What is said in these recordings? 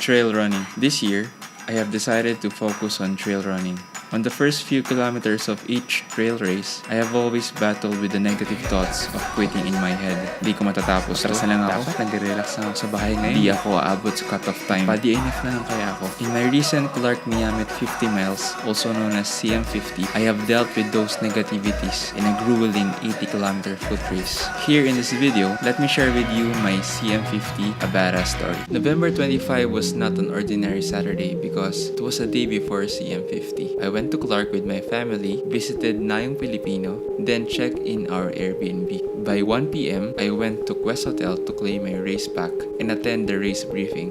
Trail running. This year, I have decided to focus on trail running. On the first few kilometers of each trail race, I have always battled with the negative thoughts of quitting in my head. Di ko matatapos to. Stress na lang ako. Nag-relax na ako sa bahay ngayon. Di ako aabot sa cut-off time. Body enough na lang kaya ako. In my recent Clark Miyamit 50 miles, also known as CM50, I have dealt with those negativities in a grueling 80-kilometer foot race. Here in this video, let me share with you my CM50 a badass story. November 25 was not an ordinary Saturday because it was a day before CM50. I went to Clark with my family, visited Nayong Filipino, then checked in our Airbnb. By 1 p.m., I went to Quest Hotel to claim my race pack and attend the race briefing.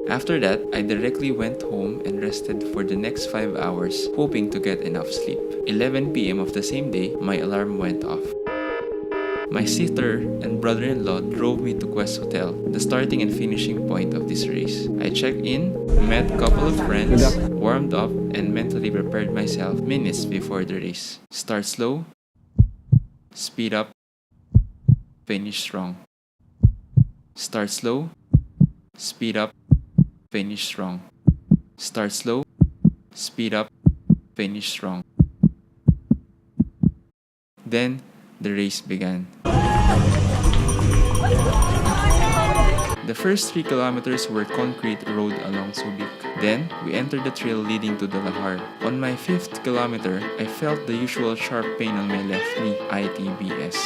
After that, I directly went home and rested for the next 5 hours, hoping to get enough sleep. 11 p.m. of the same day, my alarm went off. My sister and brother-in-law drove me to Quest Hotel, the starting and finishing point of this race. I checked in, met a couple of friends, warmed up, and mentally prepared myself minutes before the race. Start slow, speed up, finish strong. Start slow, speed up, finish strong. Start slow, speed up, finish strong. Then, the race began. The first 3 kilometers were concrete road along Subic. Then, we entered the trail leading to the Lahar. On my 5th kilometer, I felt the usual sharp pain on my left knee, ITBS.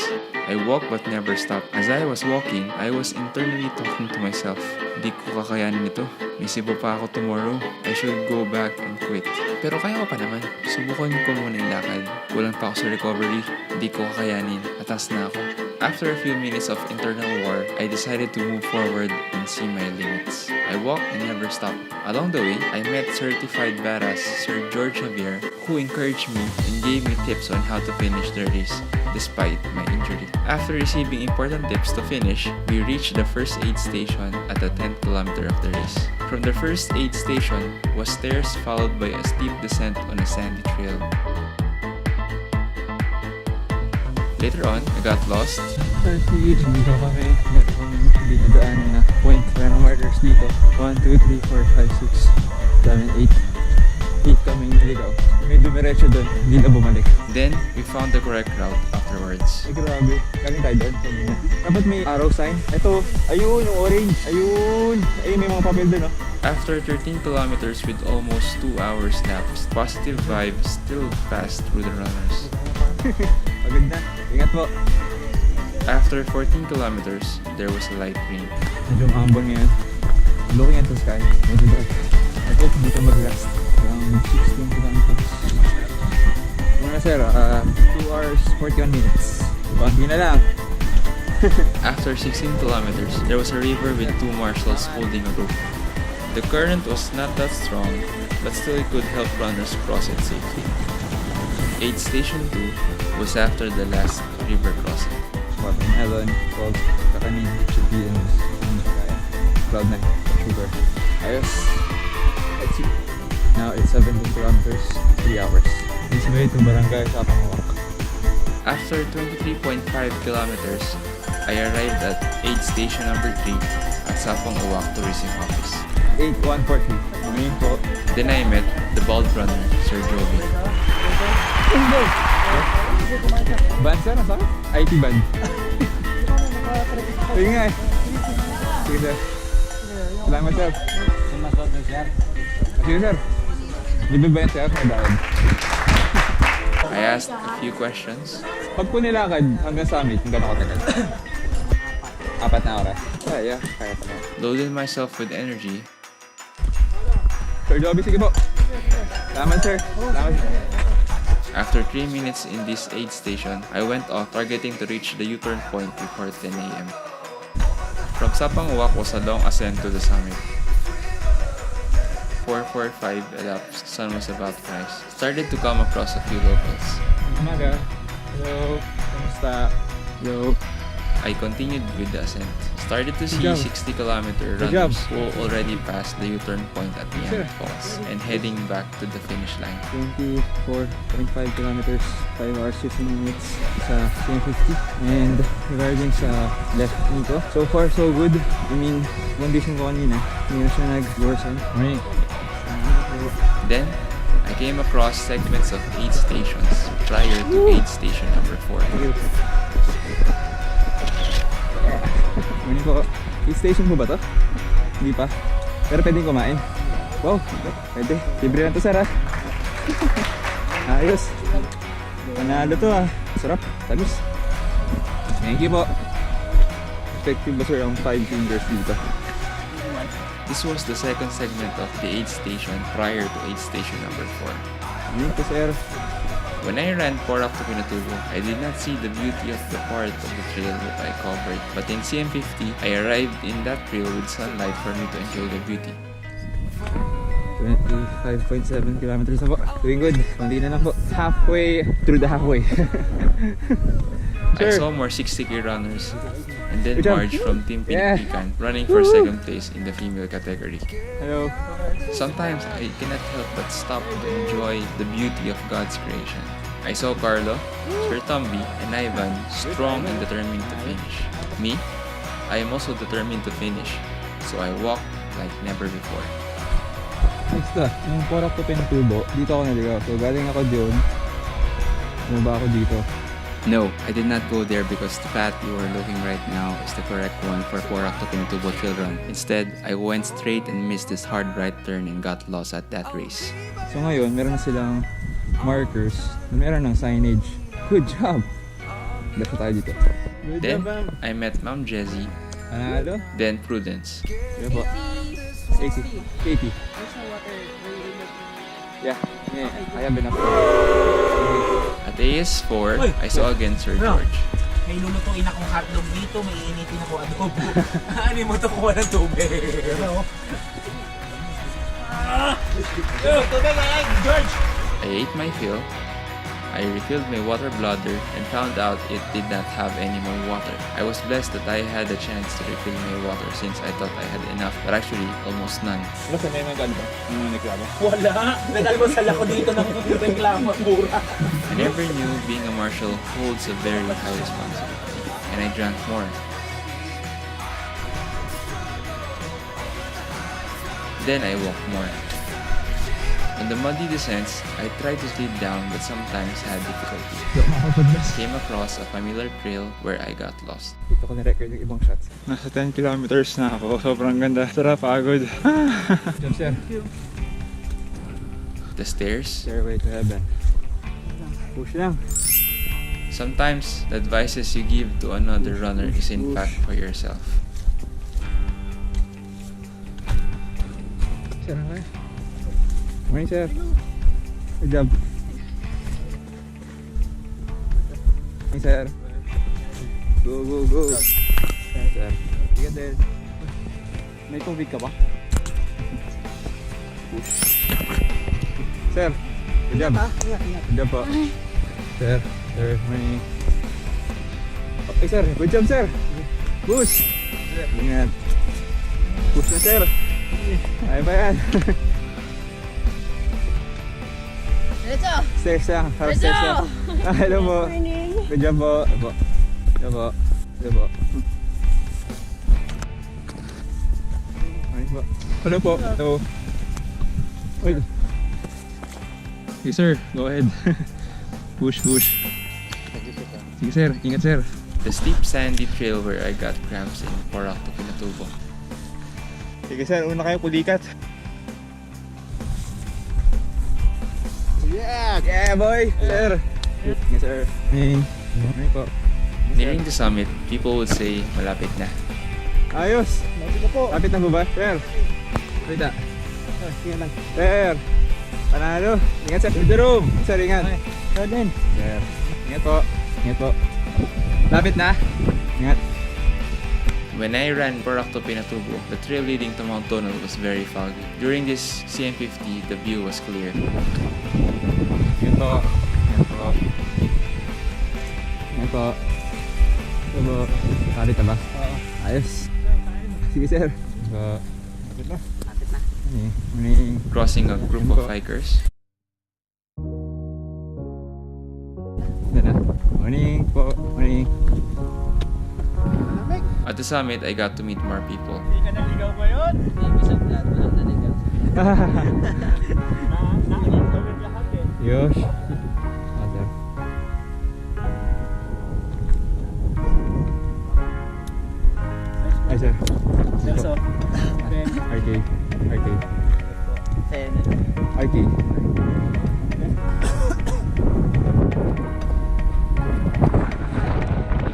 I walked but never stopped. As I was walking, I was internally talking to myself. Di ko kakayanin ito. May sibo pa ako tomorrow. I should go back and quit. Pero kaya ko pa naman. Subukan ko muna yung lakad. Kulang pa ako sa recovery. Di ko kakayanin. Atas na ako. After a few minutes of internal war, I decided to move forward and see my limits. I walked and never stopped. Along the way, I met certified badass Sir George Javier, who encouraged me and gave me tips on how to finish the race despite my injury. After receiving important tips to finish, we reached the first aid station at the 10th kilometer of the race. From the first aid station was stairs followed by a steep descent on a sandy trail. Later on, I got lost. Sige, dito kami. Dinadaan na point. Merong markers dito. 1, 2, 3, 4, 5, 6, 7, 8. 8 kaming naligaw. May dumiretso doon. Hindi na bumalik. Then, we found the correct route afterwards. Ay, grabe. Galing tayo doon. Dapat may arrow sign. Ito. Ayun, yung orange. Ayun. Ayun, may mga papel doon, oh. After 13 kilometers with almost 2 hours lapsed, positive vibes still passed through the runners. Pagod na. Ingat po. After 14 kilometers, there was a light rain. Medyo maambon ngayon. Looking at the sky. Medyo dark. I hope dito mag-rest. Around 16 kilometers. Muna sir, 2 hours 41 minutes. Hindi na lang. After 16 kilometers, there was a river with 2 marshals holding a rope. The current was not that strong, but still it could help runners cross it safely. Aid Station 2 was after the last river crossing. Watermelon, salt, kakanin, chickpeas, cloud9, sugar. Ayos. Let's see. Now it's 17 kilometers, 3 hours. This way to Barangay Sapang. After 23.5 kilometers, I arrived at aid station number 3 at Sapang Tourism Office. 8143. Ngayon po. Then I met the bald runner, Sir Joby. Band sir, nasa? IT band. Sige nga eh. Sige sir. Salamat sir. Sige sir. Libre ba yan sir? May bayad. I asked a few questions. Pag po nilakad hanggang summit, hanggang ako tagal? 4 na oras. Yeah, kaya pa na. Loaded myself with energy. Sir Joby, sige po. Salamat sir. Salamat sir. After 3 minutes in this aid station, I went off targeting to reach the U-turn point before 10 a.m. From Sapang was a long ascent to the summit. 4:45 elapsed, sun was about to rise. Started to come across a few locals. Umaga. Hello. Kamusta? Hello. I continued with the ascent. Started to see job. 60-kilometer Good job. runners who already passed the U-turn point at Miyamit Falls and heading back to the finish line. 24.5 kilometers, 5 hours 15 minutes sa CM50. And regarding sa left knee ko, so far so good. I mean, condition ko kanina, hindi na siya nag-worsen. Okay. Then, I came across segments of aid stations prior to aid station number 4. Muni po, aid station po ba to? Hindi pa. Pero pwedeng kumain. Wow, pwede. Libre lang to, sir, ha? Ayos. Panalo to, ha? Sarap. Tamis. Thank you po. Effective ba, sir, ang 5 fingers dito? This was the second segment of the aid station prior to aid station number 4. Thank you, sir. When I ran Porak to Pinatubo, I did not see the beauty of the part of the trail that I covered. But in CM50, I arrived in that trail with sunlight for me to enjoy the beauty. 25.7 kilometers na po. Doing good. Konti na lang po. Halfway through the halfway. I Sure. saw more 60K runners and then Good job. Marge from Team Yeah. Pinagpikan running for second place in the female category. Hello. Sometimes I cannot help but stop to enjoy the beauty of God's creation. I saw Carlo, Sir Tomby, and Ivan strong and determined to finish. Me, I am also determined to finish, so I walk like never before. Next na. Yung Porak to Pinatubo, dito ako naligaw. So galing ako doon. Bumaba ako dito. No, I did not go there because the path you are looking right now is the correct one for Porak to Pinatubo trail run. Instead, I went straight and missed this hard right turn and got lost at that race. So ngayon, meron na silang markers. Meron ng signage. Good job! Dapat tayo dito. Good Then, job, ma'am. I met Ma'am Jessie, Panalo? then Prudence. Yan po. 80. 80. Yeah. Yeah. I have enough. At AS4, I saw again Sir George. May lulutuin akong hotdog dito, may iinitin ako adobo. Ano mo ito kuha ng tubig? Tubig, George! I ate my fill. I refilled my water bladder and found out it did not have any more water. I was blessed that I had a chance to refill my water since I thought I had enough, but actually almost none. Ano sa may nag-ano ba? Yung nagklaba? Wala! Nag-almusal ako dito ng reklamo mura. I never knew being a marshal holds a very high responsibility, and I drank more. Then I walked more. On the muddy descents, I tried to slip down but sometimes had difficulty. Came across a familiar trail where I got lost. Dito ko na-record yung ibang shots. Nasa 10 kilometers na ako. Sobrang ganda. Sarap, pagod. Jump, sir. The stairs. Stairway to heaven. Push lang. Sometimes the advices you give to another runner is in fact for yourself. Sir, okay? Morning, sir. Good job. Morning, sir. Go, go, go. Sir. Sige din. May tubig ka ba? Push. Sir. Good job. Good job po. Sir. Sir, morning. Okay, sir. Good job, sir. Push. Ingat. Push na, sir. Kaya ba yan? Diretso! Stairs lang. Harap stairs lang. Hello po. Morning! Good job po. Opo. Good po. Good po. Morning po. Hello po. Hello. Uy. Sige sir, go ahead. Push, push. Sige sir, ingat sir. The steep sandy trail where I got cramps in Porak to Pinatubo. Sige sir, una kayo pulikat. Yeah! Yeah boy! Sir! Yes sir. Hey. Morning po. Nearing the summit, people would say malapit na. Ayos! Lapit na po ba? Sir! Wait ah. Sir! Panalo! Ingat sir! Good room! Sir, ingat! Sir din! Sir! Ingat po! Ingat po! Lapit na! Ingat! When I ran Porak to Pinatubo, the trail leading to Mount Tonal was very foggy. During this CM50, the view was clear. Ingat po! Ingat po! Ingat po! So, kalit na ba? Oo. Ayos. Sige, sir. So, Atid na. morning. Crossing a group of hikers. Morning po. Morning. At the summit, I got to meet more people. Hindi ka naligaw ngayon? Hindi ko sa lahat na naligaw. Nakagawin lahat eh. Yosh. Sir. Ay, sir. Celso. Arcade. Arcade. Ten. Arcade.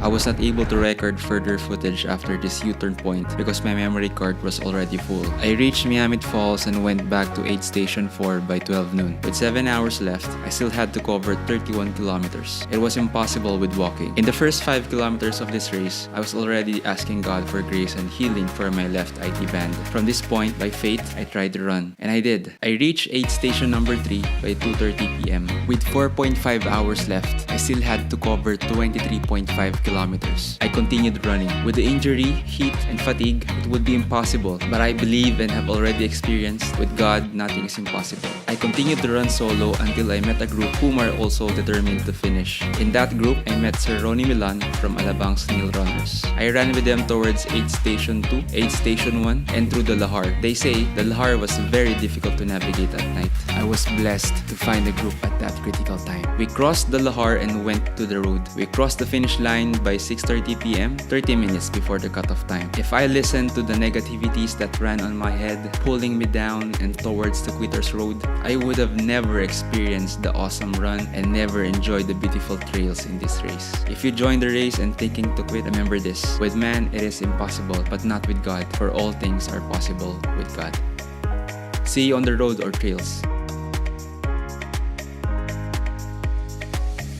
I was not able to record further footage after this U-turn point because my memory card was already full. I reached Miyamit Falls and went back to aid station 4 by 12 noon. With 7 hours left, I still had to cover 31 kilometers. It was impossible with walking. In the first 5 kilometers of this race, I was already asking God for grace and healing for my left IT band. From this point, by faith, I tried to run. And I did. I reached aid station number 3 by 2:30 p.m. With 4.5 hours left, I still had to cover 23.5 kilometers. I continued running. With the injury, heat, and fatigue, it would be impossible, but I believe and have already experienced with God, nothing is impossible. I continued to run solo until I met a group whom are also determined to finish. In that group, I met Sir Ronnie Milan from Alabang's Snail Runners. I ran with them towards aid station 2, aid station 1, and through the Lahar. They say the Lahar was very difficult to navigate at night. I was blessed to find a group at that critical time. We crossed the Lahar and went to the road. We crossed the finish line by 6:30 p.m., 30 minutes before the cutoff time. If I listened to the negativities that ran on my head, pulling me down and towards the quitter's road, I would have never experienced the awesome run and never enjoyed the beautiful trails in this race. If you join the race and thinking to quit, remember this: with man it is impossible, but not with God, for all things are possible with God. See you on the road or trails.